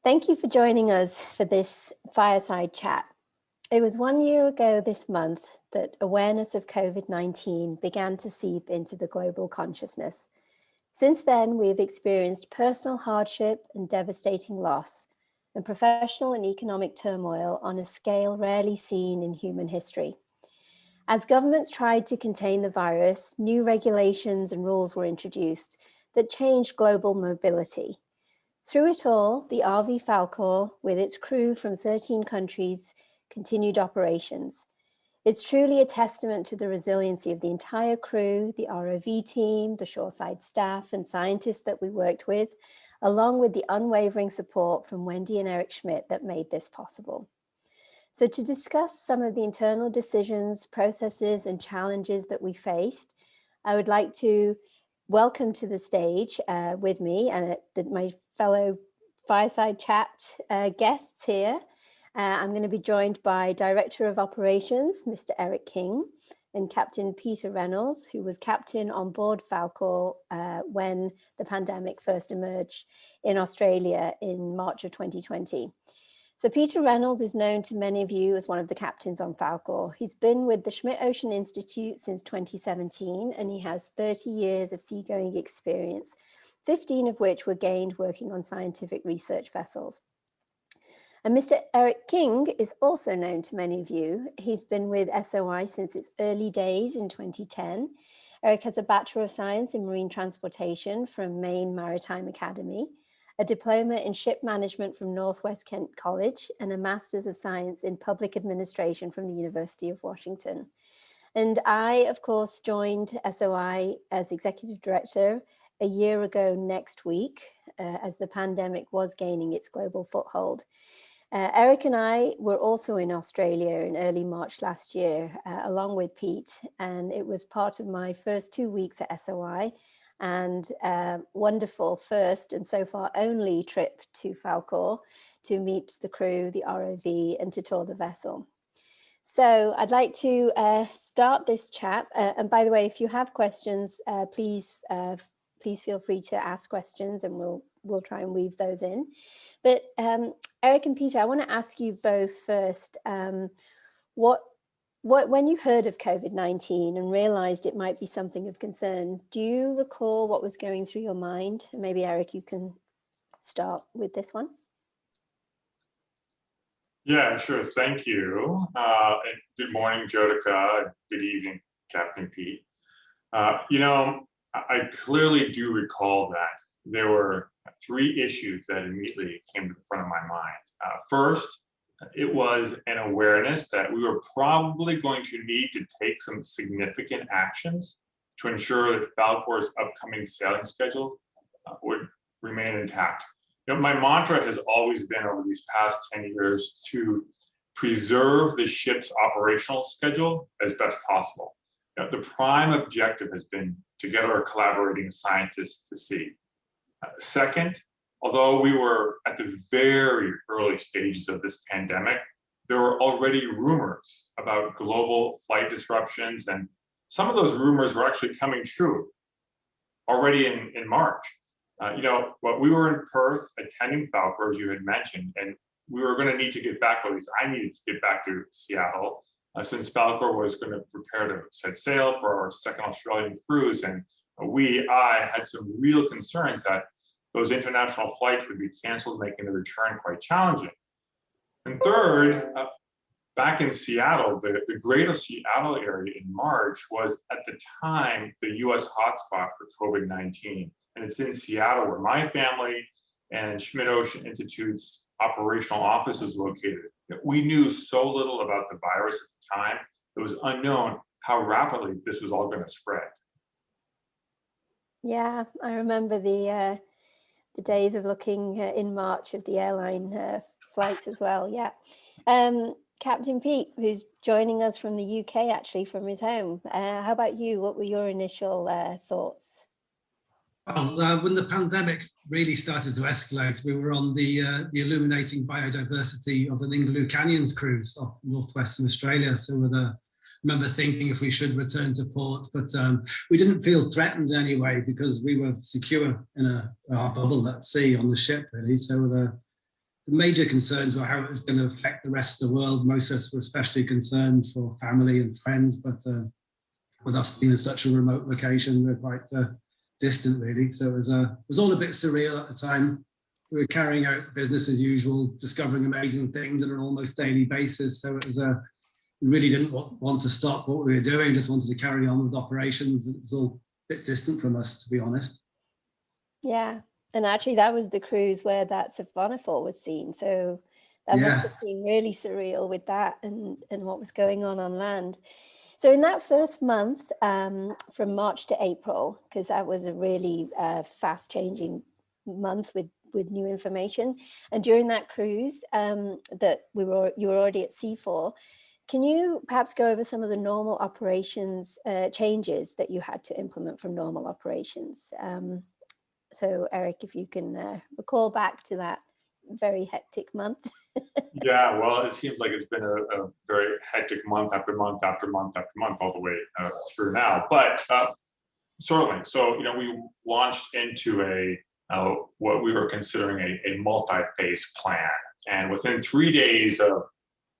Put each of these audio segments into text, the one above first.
Thank you for joining us for this fireside chat. It was 1 year ago this month that awareness of COVID-19 began to seep into the global consciousness. Since then, we have experienced personal hardship and devastating loss, and professional and economic turmoil on a scale rarely seen in human history. As governments tried to contain the virus, new regulations and rules were introduced that changed global mobility. Through it all, the RV Falkor, with its crew from 13 countries, continued operations. It's truly a testament to the resiliency of the entire crew, the ROV team, the shoreside staff and scientists that we worked with, along with the unwavering support from Wendy and Eric Schmidt that made this possible. So to discuss some of the internal decisions, processes and challenges that we faced, I would like to welcome to the stage with me and my fellow fireside chat guests here. I'm going to be joined by Director of Operations, Mr. Eric King, and Captain Peter Reynolds, who was captain on board Falkor when the pandemic first emerged in Australia in March of 2020. So Peter Reynolds is known to many of you as one of the captains on Falkor. He's been with the Schmidt Ocean Institute since 2017, and he has 30 years of seagoing experience, 15 of which were gained working on scientific research vessels. And Mr. Eric King is also known to many of you. He's been with SOI since its early days in 2010. Eric has a Bachelor of Science in Marine Transportation from Maine Maritime Academy, a diploma in ship management from Northwest Kent College, and a Master's of Science in Public Administration from the University of Washington. And I, of course, joined SOI as Executive Director a year ago next week, as the pandemic was gaining its global foothold. Eric and I were also in Australia in early March last year, along with Pete, and it was part of my first 2 weeks at SOI, and wonderful first and so far only trip to Falkor to meet the crew, the ROV, and to tour the vessel. So I'd like to start this chat. And by the way, if you have questions, please feel free to ask questions, and we'll try and weave those in. But Eric and Peter, I want to ask you both first, when you heard of COVID-19 and realized it might be something of concern, do you recall what was going through your mind? Maybe Eric, you can start with this one. Yeah, sure. Thank you. And good morning, Jyotika. Good evening, Captain Pete. I clearly do recall that there were 3 issues that immediately came to the front of my mind. First, it was an awareness that we were probably going to need to take some significant actions to ensure that Falkor's upcoming sailing schedule would remain intact. My mantra has always been over these past 10 years to preserve the ship's operational schedule as best possible. The prime objective has been to get our collaborating scientists to sea. Second, although we were at the very early stages of this pandemic, there were already rumors about global flight disruptions, and some of those rumors were actually coming true already in March. We were in Perth attending Falkor, as you had mentioned, and we were going to need to get back, or at least I needed to get back to Seattle, since Falkor was going to prepare to set sail for our second Australian cruise, and I had some real concerns that those international flights would be canceled, making the return quite challenging. And third, back in Seattle, the greater Seattle area in March was at the time the US hotspot for COVID-19. And it's in Seattle where my family and Schmidt Ocean Institute's operational office is located. We knew so little about the virus at the time, it was unknown how rapidly this was all going to spread. Yeah, I remember the days of looking in March of the airline flights as well. Yeah. Captain Pete, who's joining us from the UK, actually from his home. How about you? What were your initial thoughts? Well, when the pandemic really started to escalate, we were on the Illuminating Biodiversity of the Ningaloo Canyons cruise off northwestern Australia. So I remember thinking if we should return to port, but we didn't feel threatened anyway because we were secure in our bubble at sea on the ship, really. So major concerns were how it was going to affect the rest of the world. Most of us were especially concerned for family and friends, but with us being in such a remote location, we're quite distant really. So it was all a bit surreal at the time. We were carrying out business as usual, discovering amazing things on an almost daily basis. So it was we really didn't want to stop what we were doing, just wanted to carry on with operations. It was all a bit distant from us, to be honest. Yeah, and actually that was the cruise where that Symphonifor was seen. So that must have seemed really surreal with that and what was going on land. So in that first month, from March to April, because that was a really fast changing month with new information, and during that cruise that you were already at sea for, can you perhaps go over some of the normal operations changes that you had to implement from normal operations? So Eric, if you can recall back to that very hectic month. Yeah, well, it seems like it's been a very hectic month after month after month after month all the way through now. But certainly, so we launched into what we were considering a multi-phase plan, and within 3 days of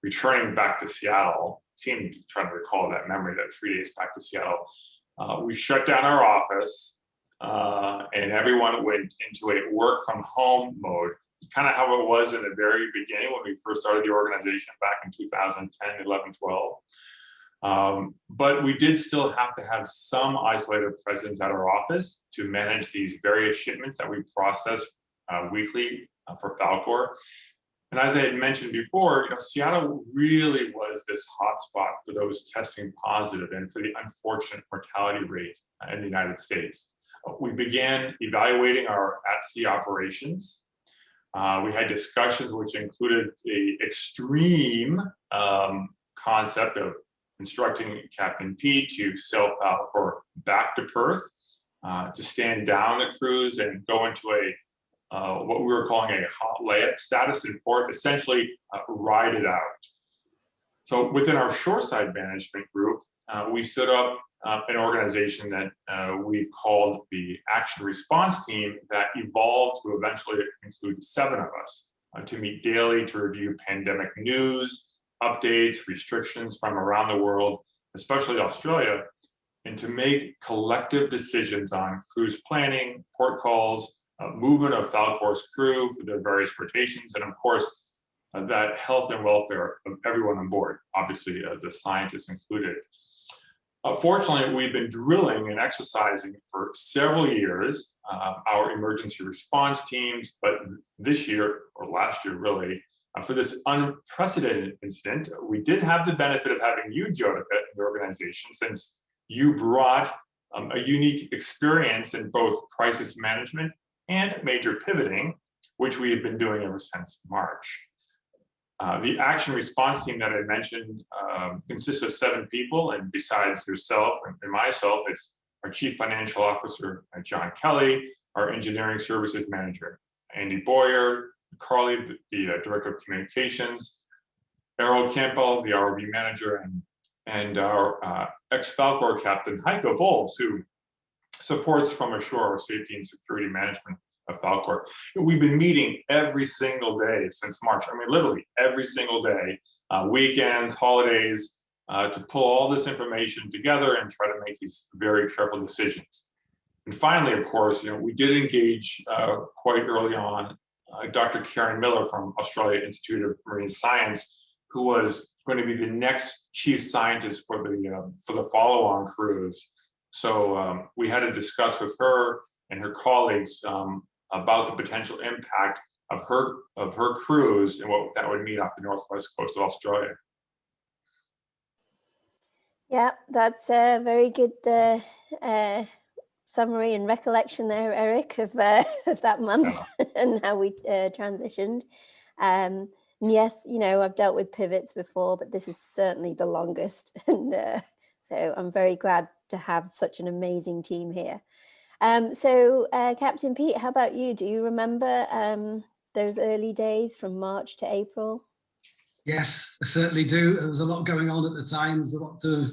returning back to Seattle, trying to recall that memory, that 3 days back to Seattle, we shut down our office and everyone went into a work from home mode, kind of how it was in the very beginning when we first started the organization back in 2010, 11, 12. But we did still have to have some isolated presence at our office to manage these various shipments that we process weekly for Falkor. And as I had mentioned before, Seattle really was this hotspot for those testing positive and for the unfortunate mortality rate in the United States. We began evaluating our at-sea operations. We had discussions which included the extreme concept of instructing Captain Pete to sail Falkor back to Perth, to stand down the cruise and go into what we were calling a hot layup status in port, essentially ride it out. So within our shoreside management group, we stood up an organization that we've called the Action Response Team that evolved to eventually include 7 of us to meet daily to review pandemic news, updates, restrictions from around the world, especially Australia, and to make collective decisions on cruise planning, port calls, movement of Falkor's crew for their various rotations, and of course, that health and welfare of everyone on board, obviously the scientists included. Fortunately, we've been drilling and exercising for several years, our emergency response teams, but this year, or last year really, for this unprecedented incident, we did have the benefit of having you, Jyotika, in the organization, since you brought a unique experience in both crisis management and major pivoting, which we have been doing ever since March. The action response team that I mentioned consists of 7 people, and besides yourself and myself, it's our Chief Financial Officer, John Kelly, our Engineering Services Manager, Andy Boyer, Carly, the Director of Communications, Errol Campbell, the ROV Manager, and our ex-Falkor Captain, Heiko Volz, who supports from ashore our safety and security management of Falkor. We've been meeting every single day since March. I mean, literally every single day, weekends, holidays, to pull all this information together and try to make these very careful decisions. And finally, of course, we did engage quite early on Dr. Karen Miller from Australia Institute of Marine Science, who was going to be the next chief scientist for the follow-on cruise. So we had to discuss with her and her colleagues about the potential impact of her cruise and what that would mean off the northwest coast of Australia. Yeah, that's a very good summary and recollection there, Eric, of that month and how we transitioned. Yes, I've dealt with pivots before, but this is certainly the longest. And so I'm very glad to have such an amazing team here. So Captain Pete, how about you? Do you remember those early days from March to April? Yes, I certainly do. There was a lot going on at the time. There's a lot of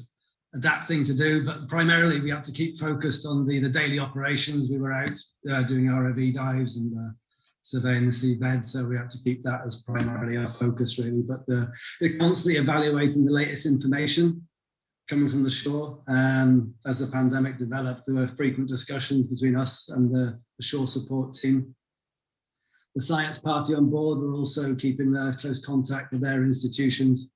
adapting to do, but primarily we had to keep focused on the daily operations. We were out doing ROV dives and surveying the seabed, so we had to keep that as primarily our focus, really. But we're constantly evaluating the latest information coming from the shore. As the pandemic developed, there were frequent discussions between us and the shore support team. The science party on board were also keeping close contact with their institutions.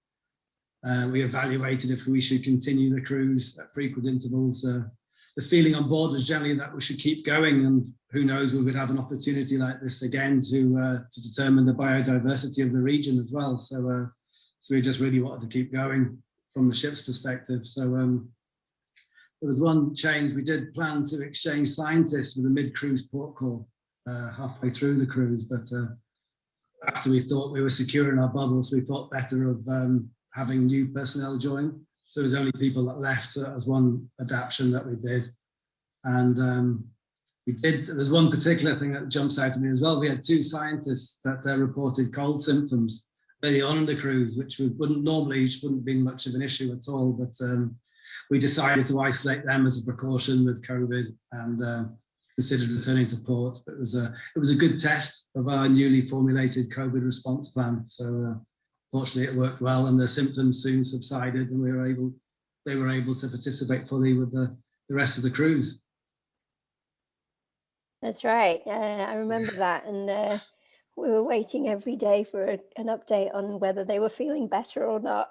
We evaluated if we should continue the cruise at frequent intervals. The feeling on board was generally that we should keep going, and who knows, we would have an opportunity like this again to determine the biodiversity of the region as well. So we just really wanted to keep going from the ship's perspective. So there was one change. We did plan to exchange scientists with a mid-cruise port call halfway through the cruise, but after we thought we were secure in our bubbles, we thought better of having new personnel join. So it was only people that left. So that was one adaptation that we did. And there's one particular thing that jumps out at me as well. We had 2 scientists that reported cold symptoms early on in the cruise, which wouldn't have been much of an issue at all. But we decided to isolate them as a precaution with COVID and considered returning to port. But it was a good test of our newly formulated COVID response plan. So fortunately, it worked well, and the symptoms soon subsided, and they were able to participate fully with the rest of the cruise. That's right. I remember that, and we were waiting every day for an update on whether they were feeling better or not.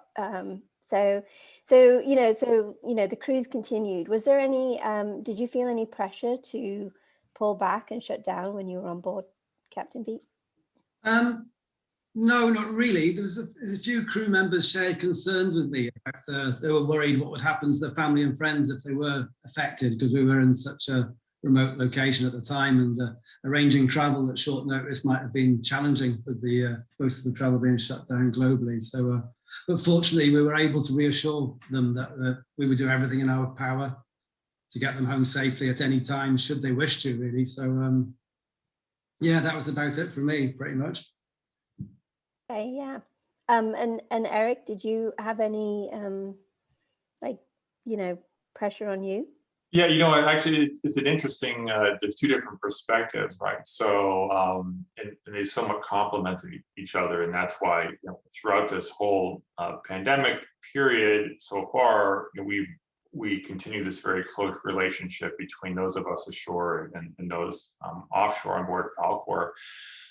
So the cruise continued. Was there any? Did you feel any pressure to pull back and shut down when you were on board, Captain Pete? No, not really. There's a few crew members shared concerns with me. In fact, they were worried what would happen to their family and friends if they were affected, because we were in such a remote location at the time, and arranging travel at short notice might have been challenging with most of the travel being shut down globally. So, but fortunately, we were able to reassure them that we would do everything in our power to get them home safely at any time, should they wish to, really. So, yeah, that was about it for me, pretty much. Okay, yeah. And Eric, did you have any pressure on you? Yeah, actually, it's an interesting. There's 2 different perspectives, right? So, and they somewhat complement each other, and that's why throughout this whole pandemic period so far, we continue this very close relationship between those of us ashore and those offshore on board Falkor.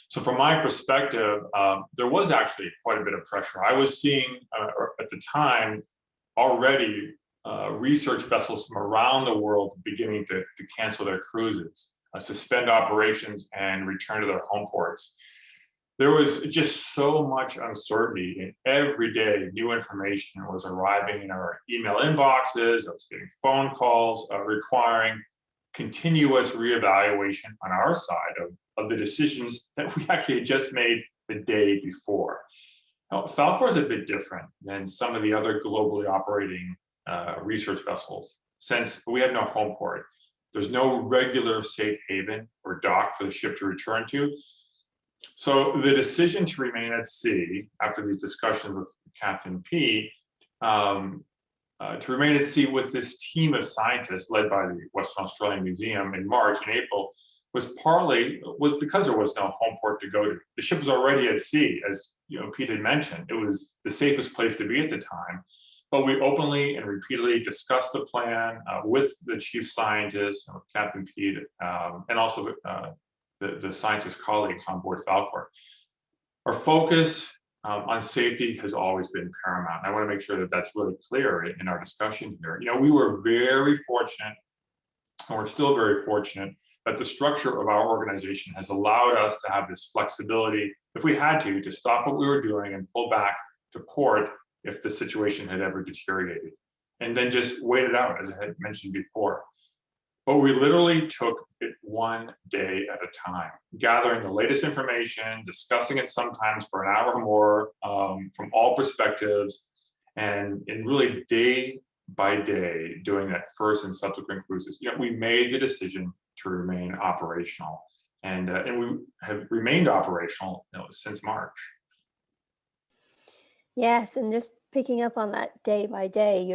So from my perspective, there was actually quite a bit of pressure. I was seeing at the time already research vessels from around the world beginning to cancel their cruises, suspend operations, and return to their home ports. There was just so much uncertainty, and every day new information was arriving in our email inboxes. I was getting phone calls requiring continuous reevaluation on our side of the decisions that we actually had just made the day before. Now, Falkor is a bit different than some of the other globally operating research vessels, since we have no home port. There's no regular safe haven or dock for the ship to return to. So the decision to remain at sea after these discussions with Captain P, to remain at sea with this team of scientists led by the Western Australian Museum in March and April was because there was no home port to go to. The ship was already at sea, as Pete had mentioned. It was the safest place to be at the time. But we openly and repeatedly discussed the plan with the chief scientist, with Captain Pete, and also the scientist colleagues on board Falkor. Our focus on safety has always been paramount. I want to make sure that that's really clear in our discussion here. We were very fortunate, and we're still very fortunate, that the structure of our organization has allowed us to have this flexibility, if we had to stop what we were doing and pull back to port if the situation had ever deteriorated, and then just wait it out, as I had mentioned before. But we literally took it one day at a time, gathering the latest information, discussing it sometimes for an hour or more from all perspectives, and really day by day doing that first and subsequent cruises. We made the decision to remain operational, and we have remained operational since March. Yes, and just picking up on that day by day,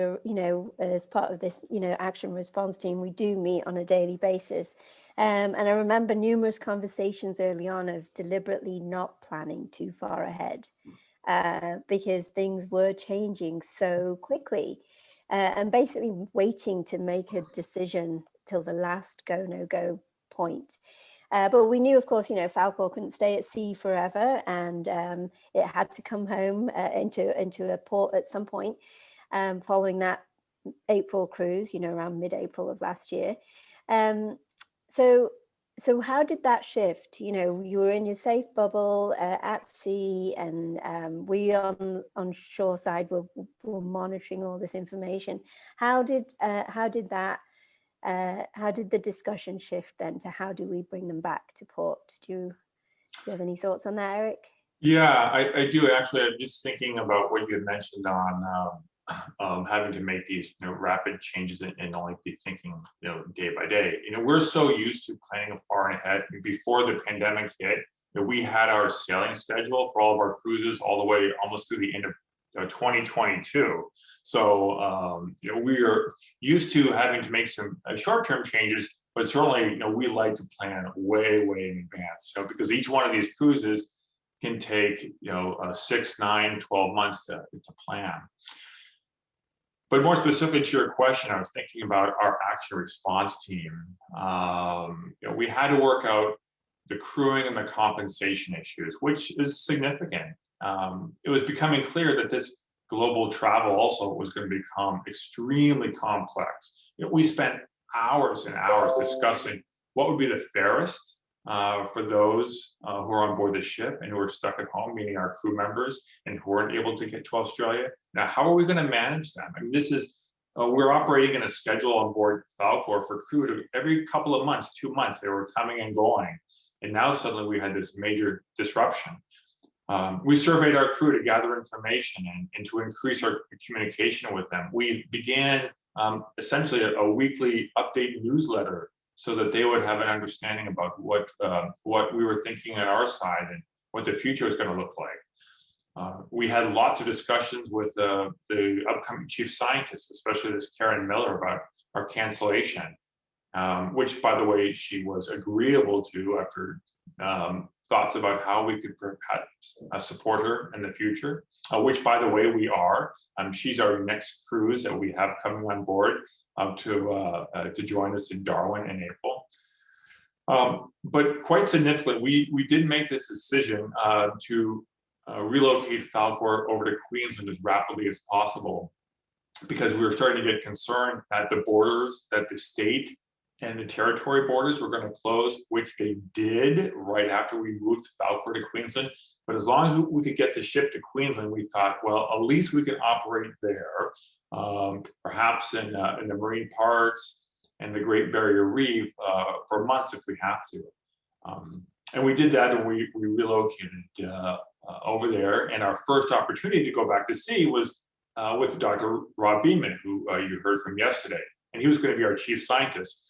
as part of this, action response team, we do meet on a daily basis. And I remember numerous conversations early on of deliberately not planning too far ahead because things were changing so quickly, and basically waiting to make a decision till the last go, no go point. But we knew, of course, Falkor couldn't stay at sea forever, and it had to come home into a port at some point following that April cruise, around mid-April of last year. So how did that shift? You were in your safe bubble at sea, and we on shore side were monitoring all this information. How did the discussion shift then to how do we bring them back to port? Do you have any thoughts on that, Eric? Yeah, I do actually. I'm just thinking about what you had mentioned on having to make these rapid changes and only be thinking day by day. We're so used to planning far ahead. Before the pandemic hit, we had our sailing schedule for all of our cruises all the way almost through the end of 2022. So we are used to having to make some short-term changes, but certainly we like to plan way in advance. So because each one of these cruises can take 6, 9, 12 months to plan. But more specifically to your question, I was thinking about our action response team. We had to work out the crewing and the compensation issues, which is significant. It was becoming clear that this global travel also was going to become extremely complex. We spent hours and hours discussing what would be the fairest for those who are on board the ship and who are stuck at home, meaning our crew members and who weren't able to get to Australia. Now, how are we going to manage them? I mean, this is, we're operating in a schedule on board Falkor for crew to every couple of months, 2 months, they were coming and going. And now suddenly we had this major disruption. We surveyed our crew to gather information and to increase our communication with them. We began essentially a weekly update newsletter so that they would have an understanding about what we were thinking on our side and what the future is going to look like. We had lots of discussions with the upcoming chief scientist, especially this Karen Miller, about our cancellation, which, by the way, she was agreeable to after thoughts about how we could perhaps support her in the future, which, by the way, we are. She's our next cruise that we have coming on board to join us in Darwin in April. But quite significantly, we did make this decision to relocate Falkor over to Queensland as rapidly as possible, because we were starting to get concerned that the borders, that the state and the territory borders were going to close, which they did right after we moved Falkor to Queensland. But as long as we could get the ship to Queensland, we thought, well, at least we can operate there, perhaps in the marine parks and the Great Barrier Reef for months if we have to. And we did that, and we relocated over there. And our first opportunity to go back to sea was with Dr. Rob Beeman, who you heard from yesterday. And he was going to be our chief scientist.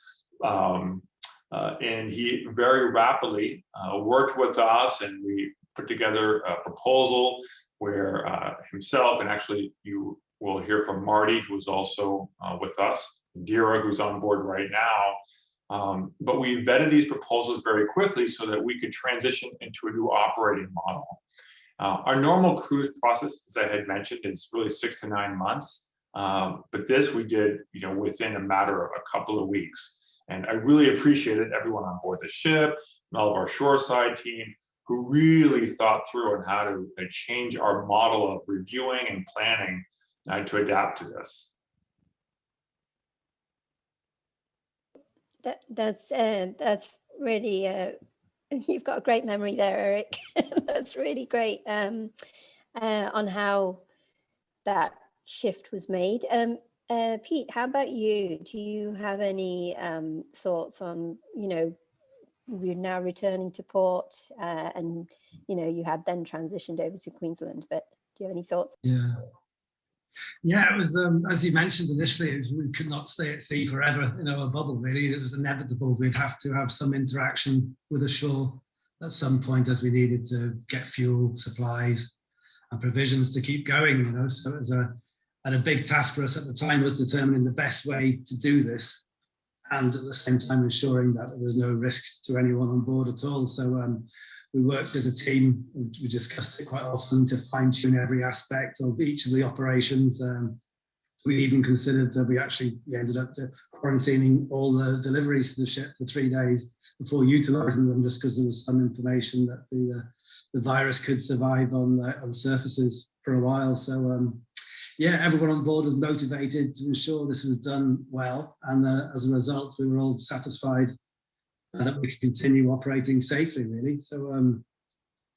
And he very rapidly worked with us, and we put together a proposal where himself, and actually you will hear from Marty, who's also with us, Dira, who's on board right now. But we vetted these proposals very quickly so that we could transition into a new operating model. Our normal cruise process, as I had mentioned, is really 6 to 9 months. But this we did, within a matter of a couple of weeks. And I really appreciated everyone on board the ship and all of our shoreside team who really thought through on how to change our model of reviewing and planning to adapt to this. That's really, you've got a great memory there, Eric. That's really great on how that shift was made. Pete, how about you? Do you have any thoughts on, we're now returning to port and, you had then transitioned over to Queensland, but do you have any thoughts? Yeah, it was, as you mentioned initially, we could not stay at sea forever in our bubble, really. It was inevitable. We'd have to have some interaction with the shore at some point as we needed to get fuel, supplies, provisions to keep going, you know. So it was a big task for us at the time, was determining the best way to do this, and at the same time ensuring that there was no risk to anyone on board at all. So we worked as a team. We discussed it quite often to fine tune every aspect of each of the operations. We even considered that we ended up quarantining all the deliveries to the ship for 3 days before utilising them, just because there was some information that the virus could survive on surfaces for a while. So yeah, everyone on board was motivated to ensure this was done well, and as a result, we were all satisfied that we could continue operating safely, really. So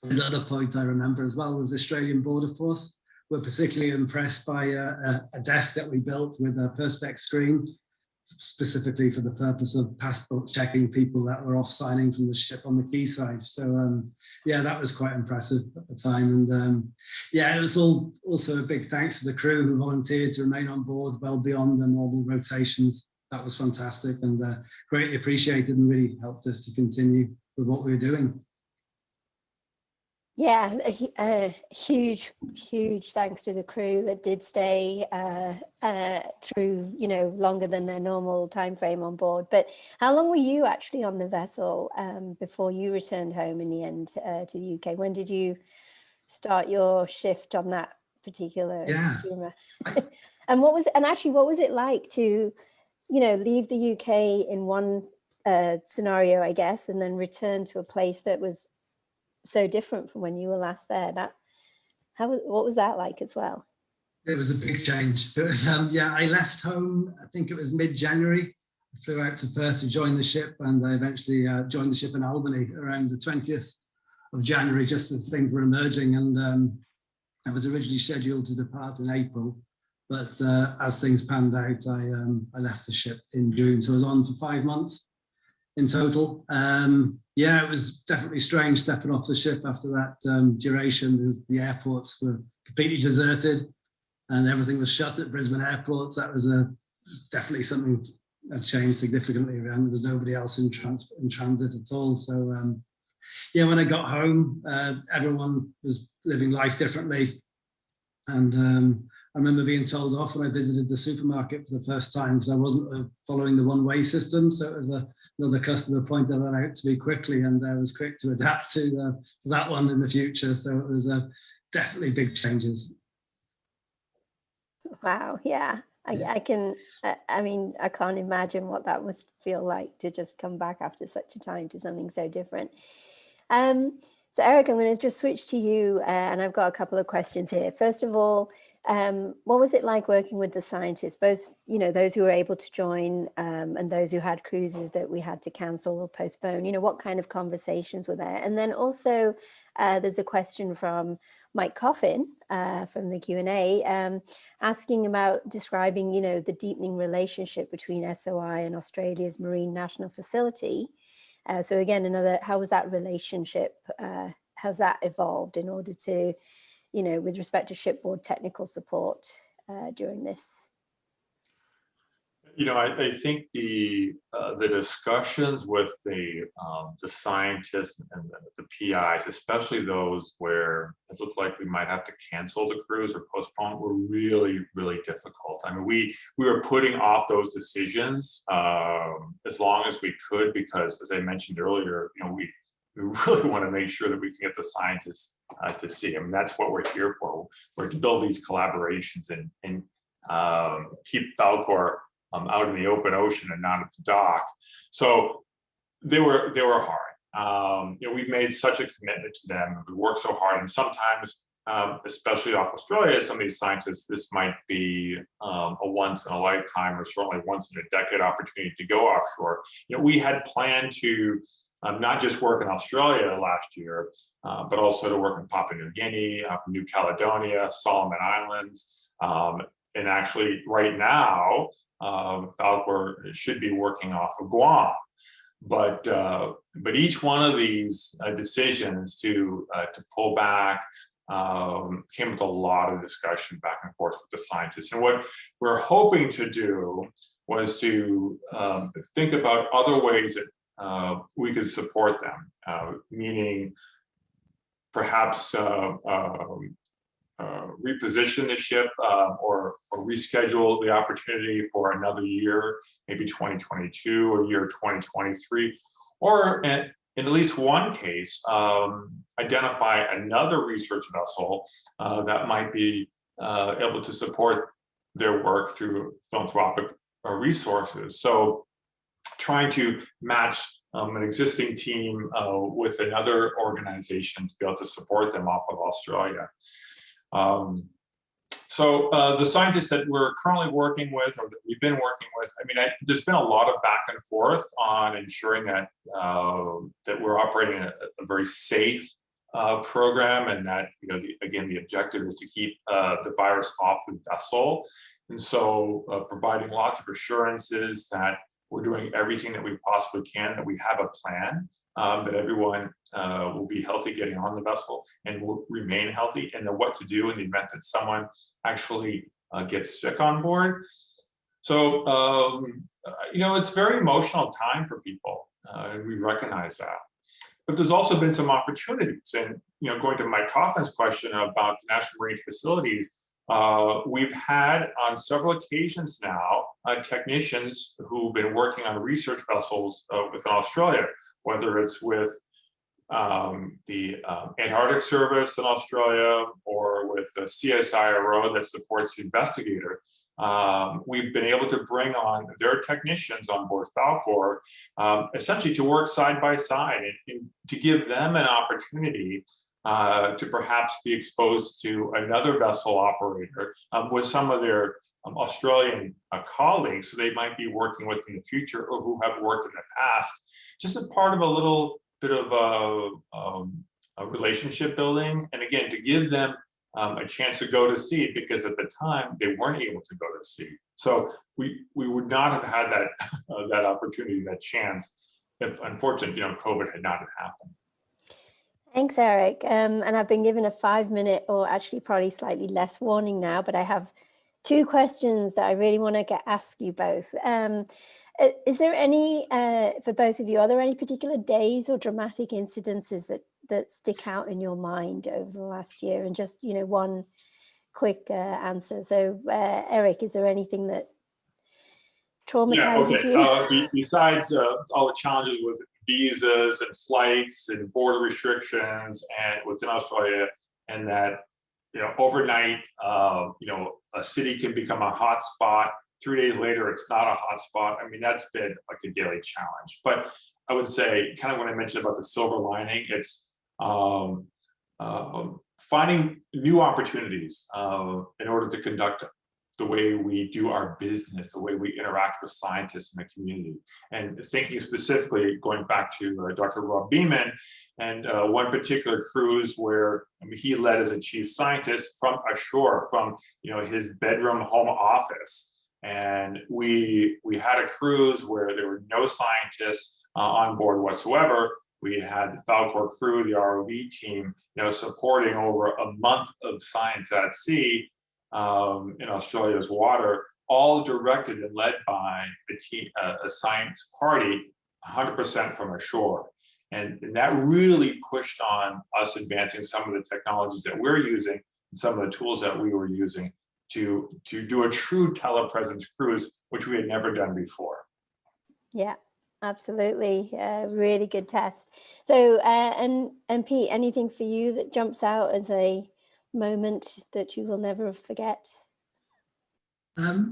another point I remember as well was the Australian Border Force. We're particularly impressed by a desk that we built with a perspex screen, specifically for the purpose of passport checking people that were off signing from the ship on the quayside. So yeah, that was quite impressive at the time. And yeah, it was also a big thanks to the crew who volunteered to remain on board well beyond the normal rotations. That was fantastic and greatly appreciated, and really helped us to continue with what we were doing. Yeah, a huge thanks to the crew that did stay through, you know, longer than their normal time frame on board. But how long were you actually on the vessel before you returned home in the end to the UK? When did you start your shift on that particular steamer? And what was it like to, you know, leave the UK in one scenario, I guess, and then return to a place that was so different from when you were last there? What was that like as well? It was a big change. So it was, yeah, I left home, I think it was mid-January. I flew out to Perth to join the ship, and I eventually joined the ship in Albany around the 20th of January, just as things were emerging. And I was originally scheduled to depart in April, but as things panned out, I left the ship in June. So I was on for 5 months in total. Yeah, it was definitely strange stepping off the ship after that duration. The airports were completely deserted and everything was shut at Brisbane airports. That was definitely something that changed significantly around. There was nobody else in transit at all. So yeah, when I got home, everyone was living life differently. And I remember being told off when I visited the supermarket for the first time because I wasn't following the one-way system. So it was another customer pointed that out to me quickly, and I was quick to adapt to that one in the future. So it was definitely big changes. Wow, yeah. I mean, I can't imagine what that must feel like to just come back after such a time to something so different. So Eric, I'm going to just switch to you, and I've got a couple of questions here. First of all, what was it like working with the scientists, both, you know, those who were able to join and those who had cruises that we had to cancel or postpone? You know, what kind of conversations were there? And then also there's a question from Mike Coffin from the Q&A asking about describing, you know, the deepening relationship between SOI and Australia's Marine National Facility. So again, how was that relationship? How's that evolved in order to, you know, with respect to shipboard technical support during this? You know, I think the discussions with the scientists and the PIs, especially those where it looked like we might have to cancel the cruise or postpone, were really, really difficult. I mean, we were putting off those decisions as long as we could, because, as I mentioned earlier, you know, we really want to make sure that we can get the scientists to see. I mean, that's what we're here for. We're to build these collaborations and keep Falkor out in the open ocean and not at the dock. So they were hard. You know, we've made such a commitment to them. We work so hard, and sometimes, especially off Australia, some of these scientists, this might be a once in a lifetime or certainly once in a decade opportunity to go offshore. You know, we had planned to not just work in Australia last year, but also to work in Papua New Guinea, from New Caledonia, Solomon Islands, and actually right now, Falkor should be working off of Guam. But each one of these decisions to pull back came with a lot of discussion back and forth with the scientists. And what we're hoping to do was to think about other ways that we could support them, meaning perhaps reposition the ship or reschedule the opportunity for another year, maybe 2022 or year 2023, or in at least one case, identify another research vessel that might be able to support their work through philanthropic resources. So trying to match an existing team with another organization to be able to support them off of Australia. So the scientists that we're currently working with, or that we've been working with, I mean, there's been a lot of back and forth on ensuring that that we're operating a very safe program, and that, you know, again, the objective is to keep the virus off the vessel. And so providing lots of assurances that we're doing everything that we possibly can, that we have a plan, that everyone will be healthy getting on the vessel and will remain healthy, and know what to do in the event that someone actually gets sick on board. So, you know, it's a very emotional time for people, and we recognize that. But there's also been some opportunities. And, you know, going to Mike Coffin's question about the National Marine Facilities, we've had on several occasions now technicians who've been working on research vessels within Australia, whether it's with the Antarctic Service in Australia or with the CSIRO that supports the investigator. We've been able to bring on their technicians on board Falkor, essentially to work side by side and to give them an opportunity to perhaps be exposed to another vessel operator with some of their Australian colleagues who they might be working with in the future or who have worked in the past, just as part of a little bit of a relationship building. And again, to give them a chance to go to sea, because at the time they weren't able to go to sea. So we would not have had that that opportunity, that chance, if unfortunately, you know, COVID had not happened. Thanks, Eric. And I've been given a 5-minute, or actually probably slightly less, warning now, but I have 2 questions that I really want to ask you both. Is there any, for both of you, are there any particular days or dramatic incidences that stick out in your mind over the last year? And just, you know, one quick answer. So, Eric, is there anything that traumatizes you? Besides all the challenges with visas and flights and border restrictions and within Australia, and that, you know, overnight, you know, a city can become a hot spot. 3 days later, it's not a hot spot. I mean, that's been like a daily challenge. But I would say, kind of when I mentioned about the silver lining, it's finding new opportunities in order to conduct the way we do our business, the way we interact with scientists in the community. And thinking specifically, going back to Dr. Rob Beeman, and one particular cruise where, I mean, he led as a chief scientist from ashore, from, you know, his bedroom home office. And we had a cruise where there were no scientists on board whatsoever. We had the Falkor crew, the ROV team, you know, supporting over a month of science at sea in Australia's water, all directed and led by a team, a science party, 100% from ashore. And that really pushed on us advancing some of the technologies that we're using and some of the tools that we were using to do a true telepresence cruise, which we had never done before. Yeah, absolutely. Really good test. So, and Pete, anything for you that jumps out as a moment that you will never forget?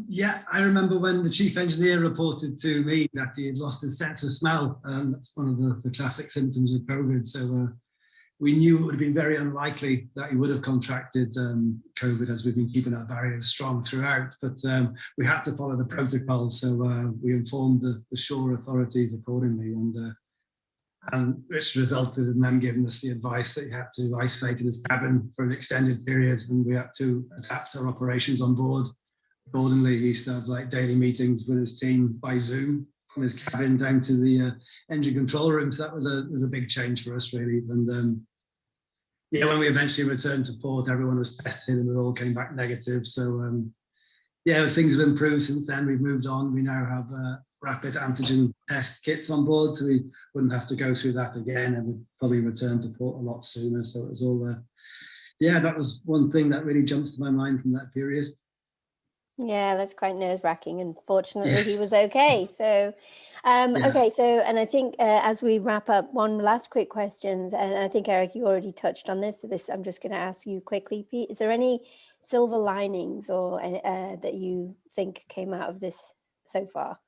Yeah, I remember when the chief engineer reported to me that he had lost his sense of smell. That's one of the classic symptoms of COVID. So we knew it would have been very unlikely that he would have contracted COVID, as we've been keeping our barriers strong throughout. But we had to follow the protocol, so we informed the shore authorities accordingly, and which resulted in them giving us the advice that he had to isolate in his cabin for an extended period, and we had to adapt our operations on board accordingly. He used to have like daily meetings with his team by Zoom from his cabin down to the engine control room. So that was a big change for us, really. And yeah, when we eventually returned to port, everyone was tested and it all came back negative. So yeah, things have improved since then. We've moved on. We now have rapid antigen test kits on board, so we wouldn't have to go through that again, and we'd probably return to port a lot sooner. So it was all yeah, that was one thing that really jumps to my mind from that period. Yeah, that's quite nerve-wracking, and fortunately he was okay. So okay, so, and I think as we wrap up, one last quick questions, and I think, Eric, you already touched on this, so this I'm just going to ask you quickly. Pete, is there any silver linings or that you think came out of this so far?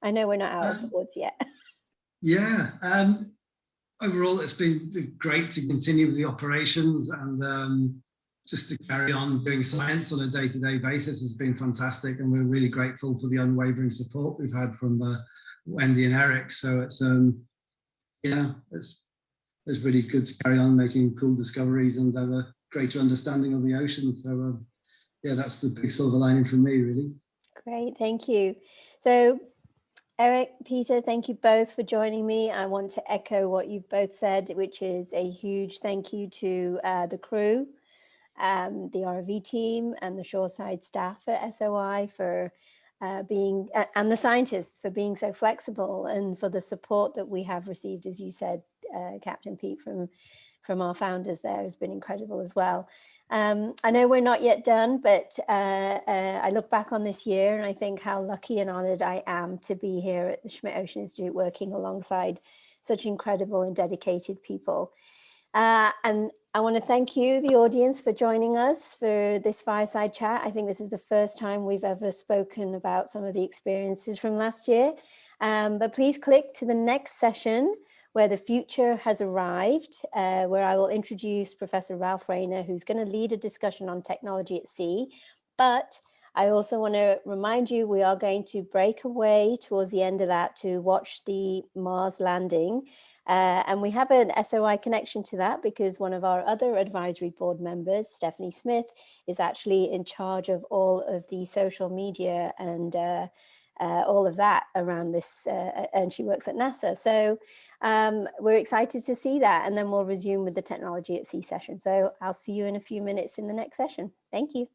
I know we're not out of the woods yet. Yeah, overall it's been great to continue with the operations, and just to carry on doing science on a day-to-day basis has been fantastic, and we're really grateful for the unwavering support we've had from Wendy and Eric. So it's yeah, it's really good to carry on making cool discoveries and have a greater understanding of the ocean. So yeah, that's the big silver lining for me, really. Great, thank you. So Eric, Peter, thank you both for joining me. I want to echo what you've both said, which is a huge thank you to the crew, the RV team, and the shoreside staff at SOI for being, and the scientists for being so flexible, and for the support that we have received, as you said, Captain Pete, from our founders there has been incredible as well. I know we're not yet done, but I look back on this year and I think how lucky and honored I am to be here at the Schmidt Ocean Institute working alongside such incredible and dedicated people. And I want to thank you, the audience, for joining us for this fireside chat. I think this is the first time we've ever spoken about some of the experiences from last year. But please click to the next session, where the future has arrived, where I will introduce Professor Ralph Rayner, who's going to lead a discussion on technology at sea. But I also want to remind you, we are going to break away towards the end of that to watch the Mars landing. And we have an SOI connection to that because one of our other advisory board members, Stephanie Smith, is actually in charge of all of the social media and all of that around this, and she works at NASA. So we're excited to see that, and then we'll resume with the technology at sea session. So I'll see you in a few minutes in the next session. Thank you.